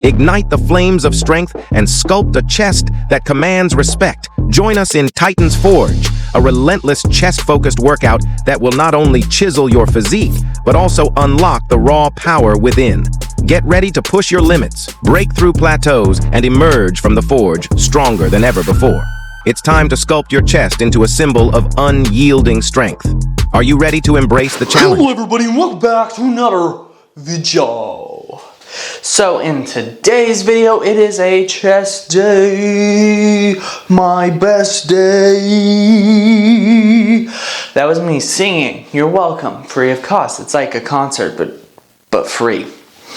Ignite the flames of strength and sculpt a chest that commands respect. Join us in Titan's Forge, a relentless chest-focused workout that will not only chisel your physique, but also unlock the raw power within. Get ready to push your limits, break through plateaus, and emerge from the forge stronger than ever before. It's time to sculpt your chest into a symbol of unyielding strength. Are you ready to embrace the challenge? Hello everybody and welcome back to another video. So in today's video, it is a chest day, my best day. That was me singing. You're welcome, free of cost. It's like a concert, but free.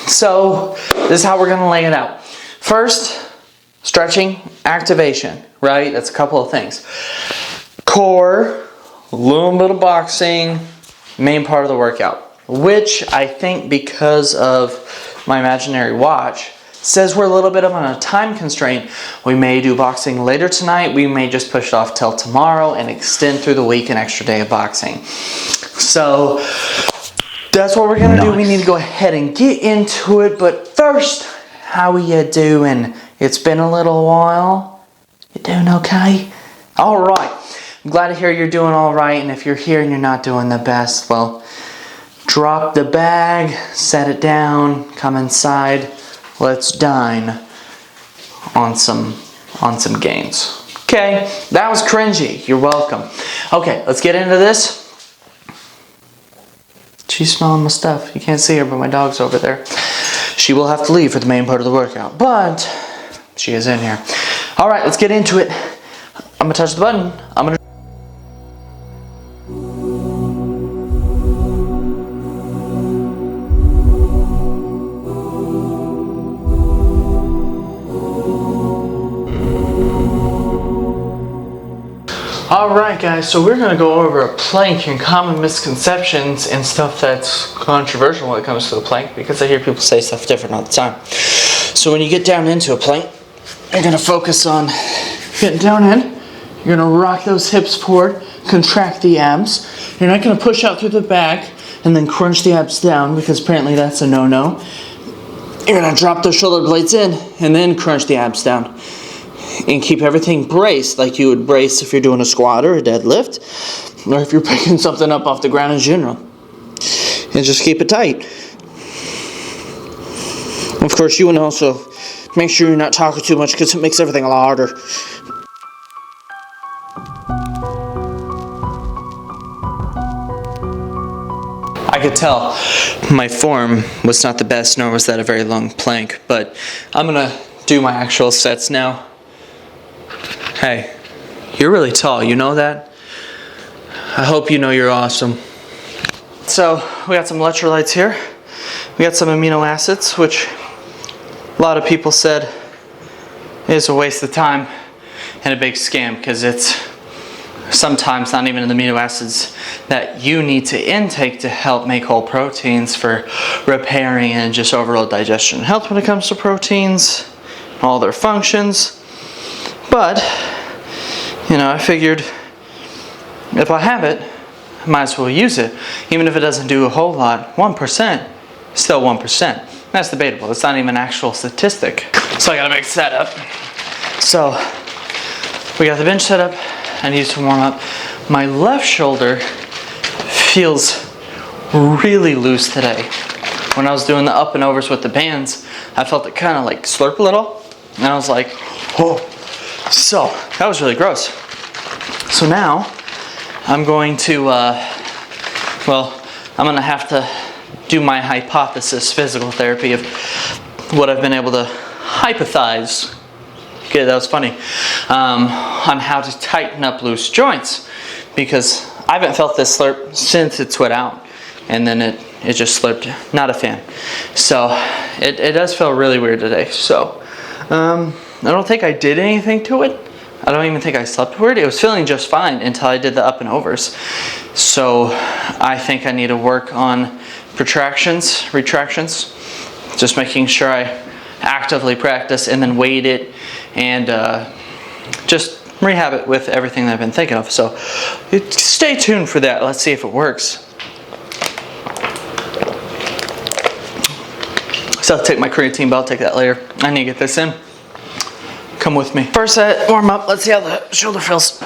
So this is how we're gonna lay it out. First, stretching, activation, right? That's a couple of things. Core, a little bit of boxing, main part of the workout, which I think because of my imaginary watch says we're a little bit on a time constraint. We may do boxing later tonight. We may just push it off till tomorrow and extend through the week an extra day of boxing. So that's what we're gonna do. We need to go ahead and get into it. But first, how are you doing? It's been a little while. You doing okay? All right. I'm glad to hear you're doing all right. And if you're here and you're not doing the best, well, drop the bag, set it down, come inside. Let's dine on some gains. Okay, that was cringy. You're welcome. Okay, let's get into this. She's smelling my stuff. You can't see her, but my dog's over there. She will have to leave for the main part of the workout, but she is in here. All right, let's get into it. I'm gonna touch the button. Alright guys, so we're going to go over a plank and common misconceptions and stuff that's controversial when it comes to the plank, because I hear people say stuff different all the time. So when you get down into a plank, you're going to focus on getting down in. You're going to rock those hips forward, contract the abs. You're not going to push out through the back and then crunch the abs down, because apparently that's a no-no. You're going to drop those shoulder blades in and then crunch the abs down. And keep everything braced like you would brace if you're doing a squat or a deadlift, or if you're picking something up off the ground in general. And just keep it tight. Of course, you want to also make sure you're not talking too much, because it makes everything a lot harder. I could tell my form was not the best, nor was that a very long plank, but I'm going to do my actual sets now. Hey, you're really tall, you know that? I hope you know you're awesome. So, we got some electrolytes here. We got some amino acids, which a lot of people said is a waste of time and a big scam, because it's sometimes not even the amino acids that you need to intake to help make whole proteins for repairing and just overall digestion and health when it comes to proteins, all their functions. But, you know, I figured if I have it, I might as well use it. Even if it doesn't do a whole lot, 1%, still 1%. That's debatable. It's not even an actual statistic. So I got a big setup. So we got the bench set up. I need to warm up. My left shoulder feels really loose today. When I was doing the up and overs with the bands, I felt it kind of like slurp a little. And I was like, whoa. So, that was really gross. So now, I'm going to, I'm going to have to do my hypothesis physical therapy of what I've been able to hypothesize, okay, that was funny, on how to tighten up loose joints. Because I haven't felt this slurp since it sweat out. And then it just slipped. Not a fan. So, it does feel really weird today. So, I don't think I did anything to it. I don't even think I slept weird. It was feeling just fine until I did the up and overs. So I think I need to work on protractions, retractions, just making sure I actively practice and then weight it and just rehab it with everything that I've been thinking of. So stay tuned for that. Let's see if it works. So I'll take my creatine, but I'll take that later. I need to get this in. Come with me. First set, warm up. Let's see how the shoulder feels.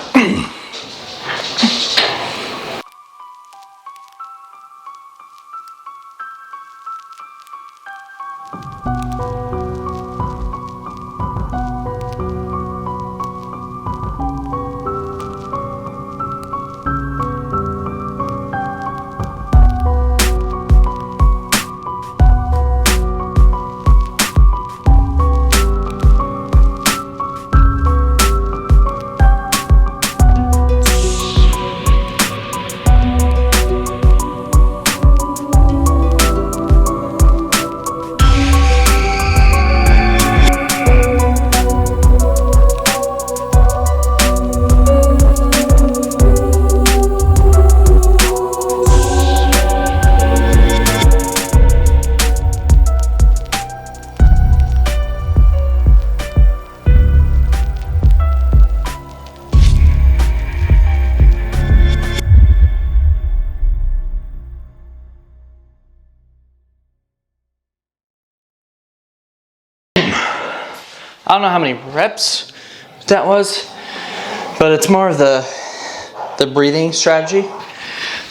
I don't know how many reps that was, but it's more of the breathing strategy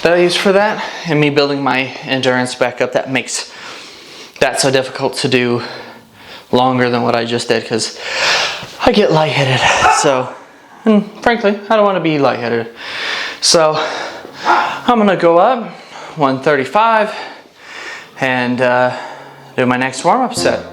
that I use for that, and me building my endurance back up that makes that so difficult to do longer than what I just did, because I get lightheaded. So, and frankly, I don't want to be lightheaded. So I'm gonna go up 135 and do my next warm-up set.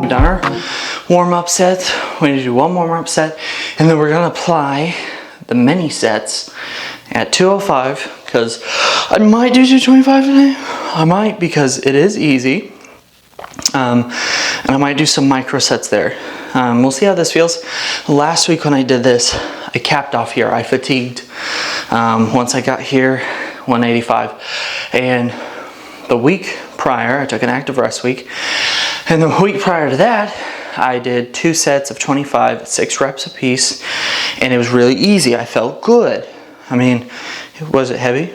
Done our warm-up sets. We need to do one warm-up set, and then we're gonna apply the mini sets at 205, because I might do 225 today. I might, because it is easy, and I might do some micro sets there. We'll see how this feels. Last week when I did this, I capped off here. I fatigued once I got here, 185, and the week prior I took an active rest week. And the week prior to that, I did 2 sets of 25, 6 reps apiece, and it was really easy. I felt good. I mean, was it heavy?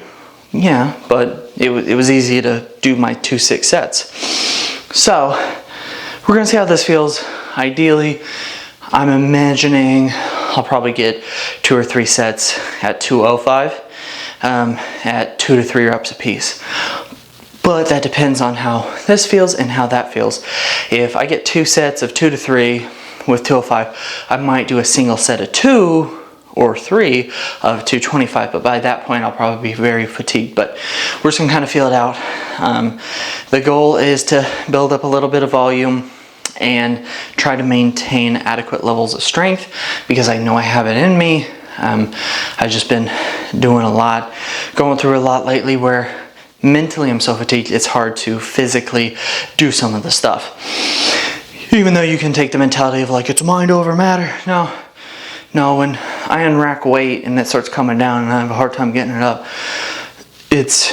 Yeah, but it was easy to do my 2 6 sets. So we're gonna see how this feels. Ideally, I'm imagining I'll probably get 2 or 3 sets at 205 at 2 to 3 reps apiece. But that depends on how this feels and how that feels. If I get 2 sets of 2 to 3 with 205, I might do a single set of 2 or 3 of 225, but by that point I'll probably be very fatigued. But we're just gonna kind of feel it out. The goal is to build up a little bit of volume and try to maintain adequate levels of strength, because I know I have it in me. I've just been doing a lot, going through a lot lately where mentally I'm so fatigued it's hard to physically do some of the stuff. Even though you can take the mentality of like, it's mind over matter. No, when I unrack weight and it starts coming down and I have a hard time getting it up, it's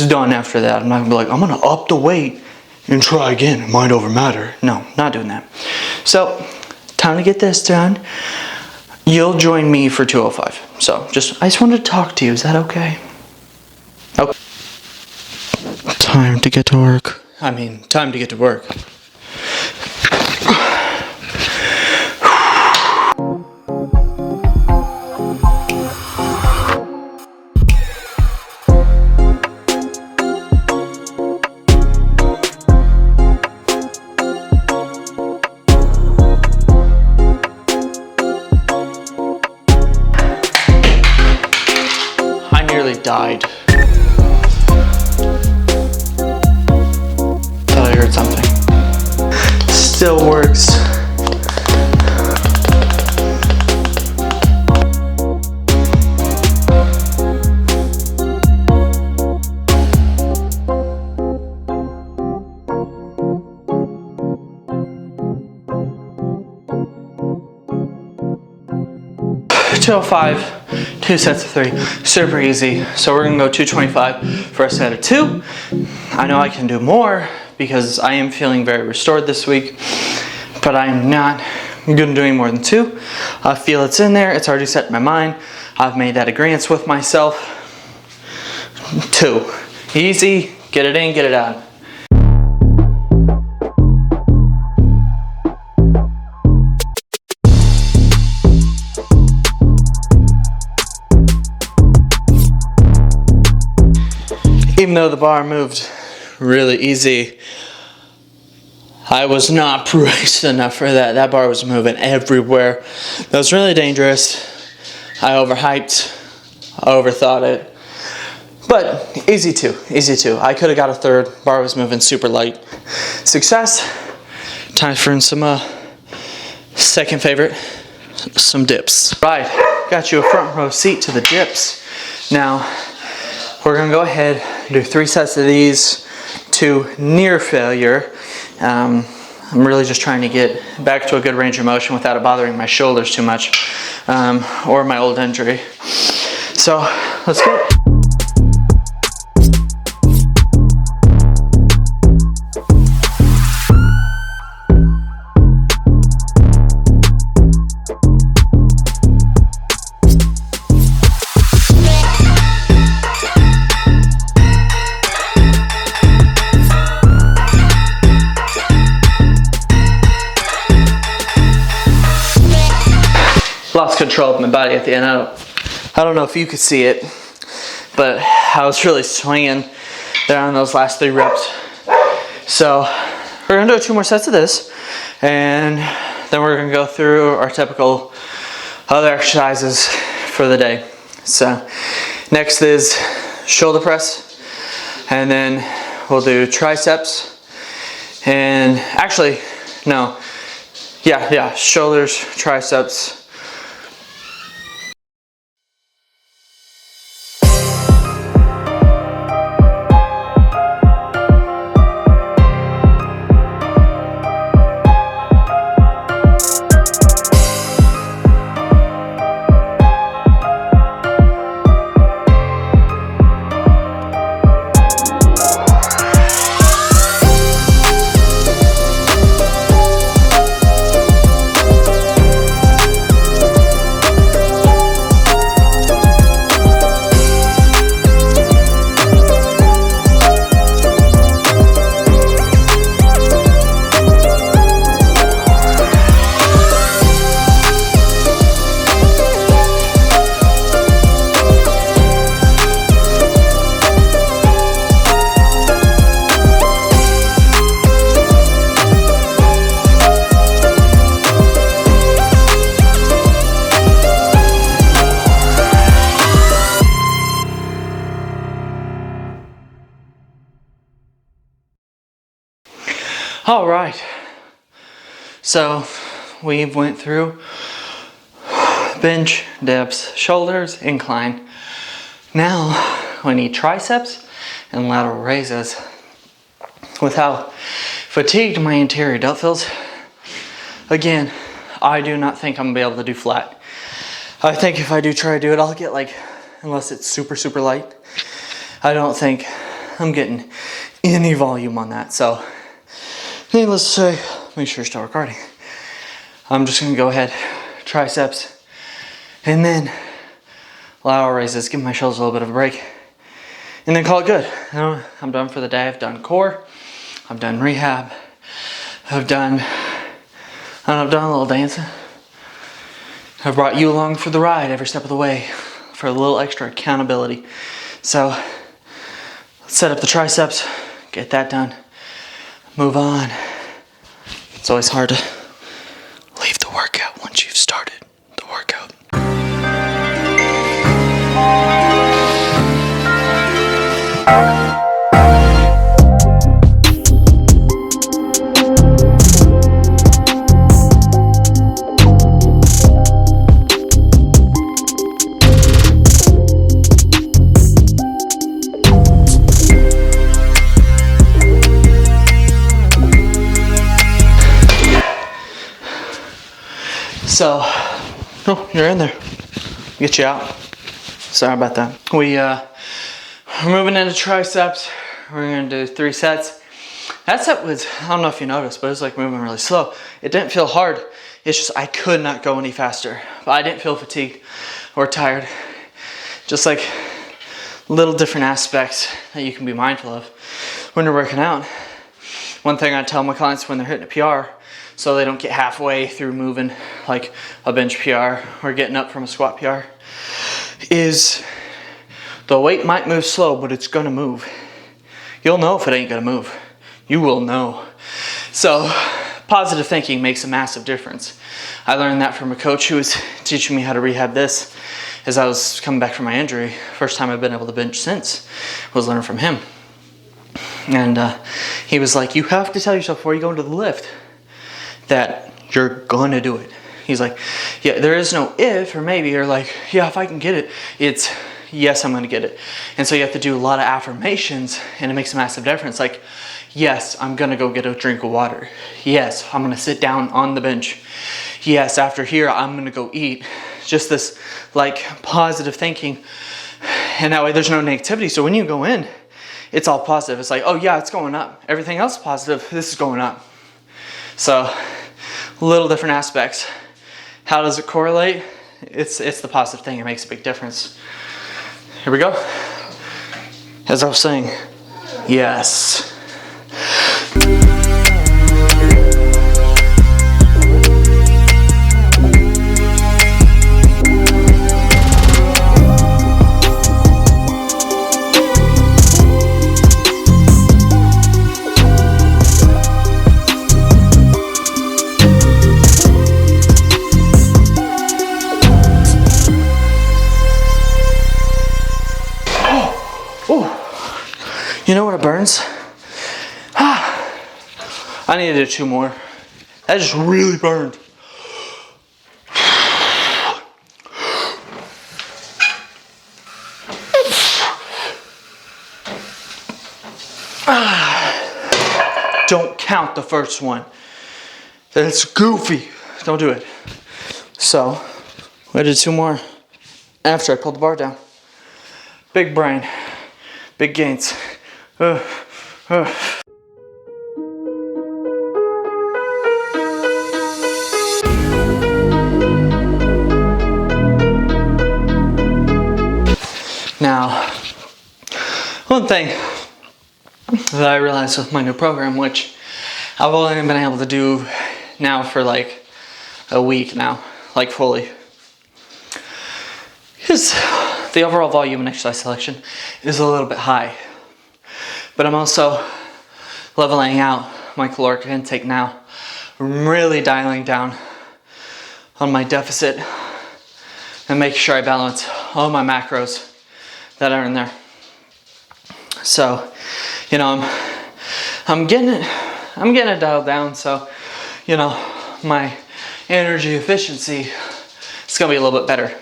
done after that. I'm not gonna be like, I'm gonna up the weight and try again, mind over matter. No, not doing that. So, time to get this done. You'll join me for 205. So, I just wanted to talk to you, is that okay? Okay. Time to get to work. I mean, time to get to work. I nearly died. Thought I heard something. Still works. 205, 2 sets of 3, super easy. So we're gonna go 225 for a set of 2. I know I can do more because I am feeling very restored this week, but I am not gonna do any more than 2. I feel it's in there, it's already set in my mind. I've made that agreement with myself. 2, easy, get it in, get it out. Even though the bar moved really easy, I was not braced enough for that. That bar was moving everywhere. That was really dangerous. I overhyped, I overthought it. But easy 2, easy 2. I could have got a 3rd. Bar was moving super light. Success. Time for some second favorite, some dips. Right, got you a front row seat to the dips. Now, we're gonna go ahead and do 3 sets of these to near failure. I'm really just trying to get back to a good range of motion without it bothering my shoulders too much, or my old injury. So let's go. Lost control of my body at the end. I don't know if you could see it, but I was really swinging there on those last 3 reps. So we're gonna do 2 more sets of this, and then we're gonna go through our typical other exercises for the day. So next is shoulder press, and then we'll do triceps, and actually, no, yeah, shoulders, triceps. All right, so we went through bench, dips, shoulders, incline. Now we need triceps and lateral raises. With how fatigued my anterior delt feels, again, I do not think I'm gonna be able to do flat. I think if I do try to do it, I'll get like, unless it's super, super light, I don't think I'm getting any volume on that. So needless to say, make sure you're still recording. I'm just gonna go ahead, triceps, and then lateral raises, give my shoulders a little bit of a break, and then call it good. You know, I'm done for the day. I've done core, I've done rehab, I've done a little dancing. I've brought you along for the ride every step of the way for a little extra accountability. So let's set up the triceps, get that done, move on. It's always hard to leave the workout once you've started the workout. So, oh, you're in there. get you out. Sorry about that. We're moving into triceps. We're gonna do 3 sets. That set was, I don't know if you noticed, but it was like moving really slow. It didn't feel hard. It's just I could not go any faster. But I didn't feel fatigued or tired. Just like little different aspects that you can be mindful of when you're working out. One thing I tell my clients when they're hitting a PR, so they don't get halfway through moving like a bench PR or getting up from a squat PR, is the weight might move slow, but it's gonna move. You'll know if it ain't gonna move. You will know. So positive thinking makes a massive difference. I learned that from a coach who was teaching me how to rehab this as I was coming back from my injury. First time I've been able to bench since was learning from him. And he was like, you have to tell yourself before you go into the lift that you're gonna do it. He's like, yeah, there is no if or maybe, or like, yeah, if I can get it, it's yes, I'm gonna get it. And so you have to do a lot of affirmations, and it makes a massive difference. Like, yes, I'm gonna go get a drink of water. Yes, I'm gonna sit down on the bench. Yes, after here, I'm gonna go eat. Just this like positive thinking. And that way there's no negativity. So when you go in, it's all positive. It's like, oh yeah, it's going up. Everything else is positive. This is going up. So little different aspects. How does it correlate? It's the positive thing. It makes a big difference. Here we go. As I was saying, yes. You know what it burns? I need to do 2 more. That just really burned. Don't count the first one. That's goofy. Don't do it. So, I did 2 more after I pulled the bar down. Big brain. Big gains. Now, one thing that I realized with my new program, which I've only been able to do now for like a week now, like fully, is the overall volume and exercise selection is a little bit high. But I'm also leveling out my caloric intake now. I'm really dialing down on my deficit and making sure I balance all my macros that are in there. So, you know, I'm getting it dialed down. So, you know, my energy efficiency is gonna be a little bit better.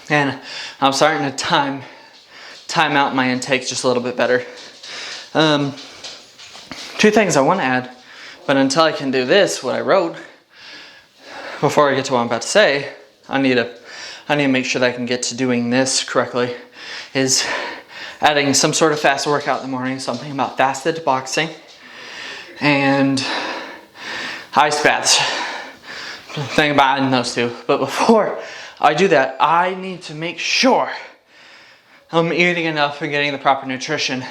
And I'm starting to time out my intakes just a little bit better. 2 things I want to add, but until I can do this, what I wrote, before I get to what I'm about to say, I need to make sure that I can get to doing this correctly, is adding some sort of fast workout in the morning, something about fasted boxing and ice baths. Think about adding those 2. But before I do that, I need to make sure I'm eating enough and getting the proper nutrition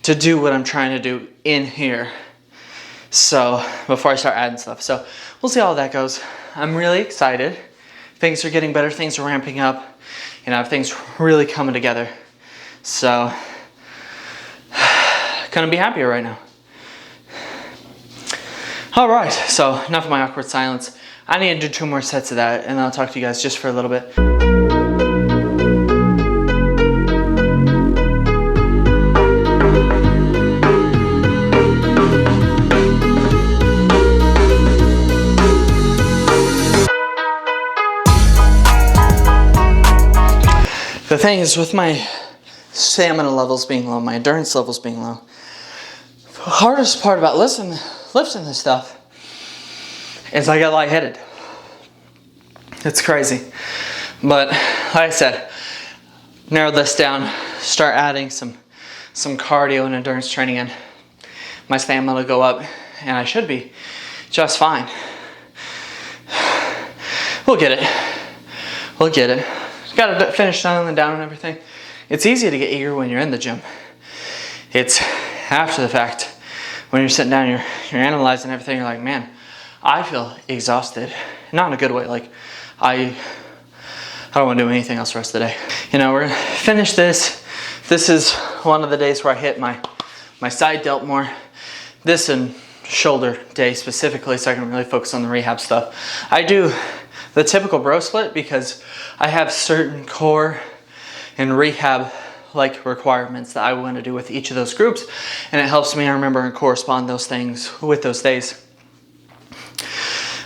to do what I'm trying to do in here. So before I start adding stuff. So we'll see how that goes. I'm really excited. Things are getting better. Things are ramping up. You know, things really coming together. So couldn't be happier right now. All right, so enough of my awkward silence. I need to do 2 more sets of that, and I'll talk to you guys just for a little bit. The thing is, with my stamina levels being low, my endurance levels being low, the hardest part about lifting this stuff is I get lightheaded. It's crazy. But like I said, narrow this down, start adding some cardio and endurance training in. My stamina will go up and I should be just fine. We'll get it. We'll get it. Gotta finish dialing down and everything. It's easy to get eager when you're in the gym. It's after the fact, when you're sitting down, you're analyzing everything, you're like, man, I feel exhausted. Not in a good way, like I don't want to do anything else the rest of the day. You know, we're gonna finish this. This is one of the days where I hit my side delt more. This and shoulder day specifically, so I can really focus on the rehab stuff. I do the typical bro split because I have certain core and rehab like requirements that I want to do with each of those groups, and it helps me remember and correspond those things with those days.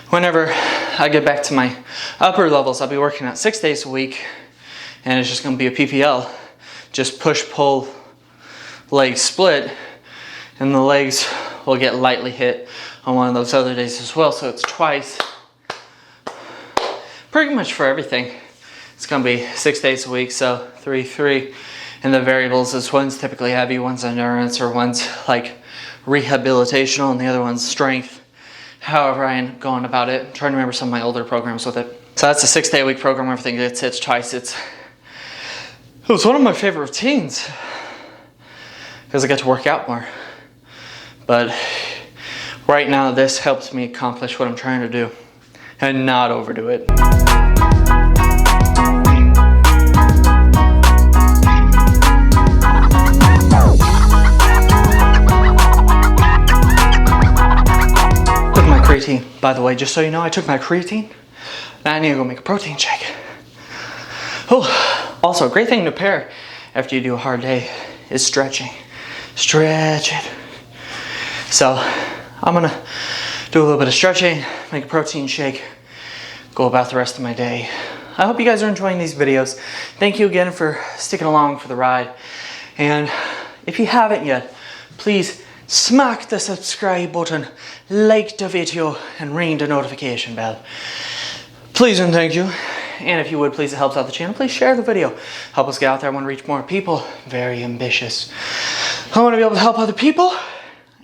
Whenever I get back to my upper levels, I'll be working out 6 days a week, and it's just going to be a PPL, just push pull leg split, and the legs will get lightly hit on one of those other days as well, so it's twice. Pretty much for everything, it's going to be 6 days a week, so 3, and the variables is one's typically heavy, one's endurance, or one's like rehabilitational, and the other one's strength. However I end up going about it. I'm trying to remember some of my older programs with it. So that's a 6 day a week program, everything gets hits twice. It was one of my favorite routines because I get to work out more. But right now this helps me accomplish what I'm trying to do and not overdo it. Creatine, by the way, just so you know, I took my creatine. Now I need to go make a protein shake. Oh, also, a great thing to pair after you do a hard day is stretching. Stretch it. So I'm gonna do a little bit of stretching, make a protein shake, go about the rest of my day. I hope you guys are enjoying these videos. Thank you again for sticking along for the ride. And if you haven't yet, please smack the subscribe button, like the video, and ring the notification bell. Please and thank you. And if you would, please, it helps out the channel. Please share the video. Help us get out there. I want to reach more people. Very ambitious. I want to be able to help other people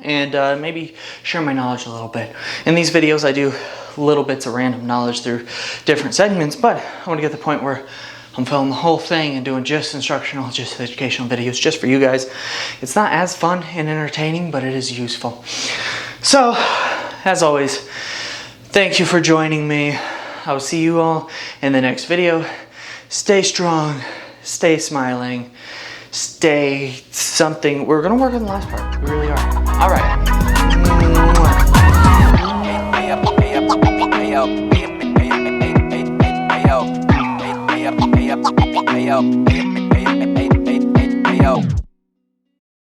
and maybe share my knowledge a little bit. In these videos, I do little bits of random knowledge through different segments, but I want to get to the point where I'm filming the whole thing and doing just instructional, just educational videos just for you guys. It's not as fun and entertaining, but it is useful. So, as always, thank you for joining me. I will see you all in the next video. Stay strong, stay smiling, stay something. We're gonna work on the last part. We really are. All right. Yo.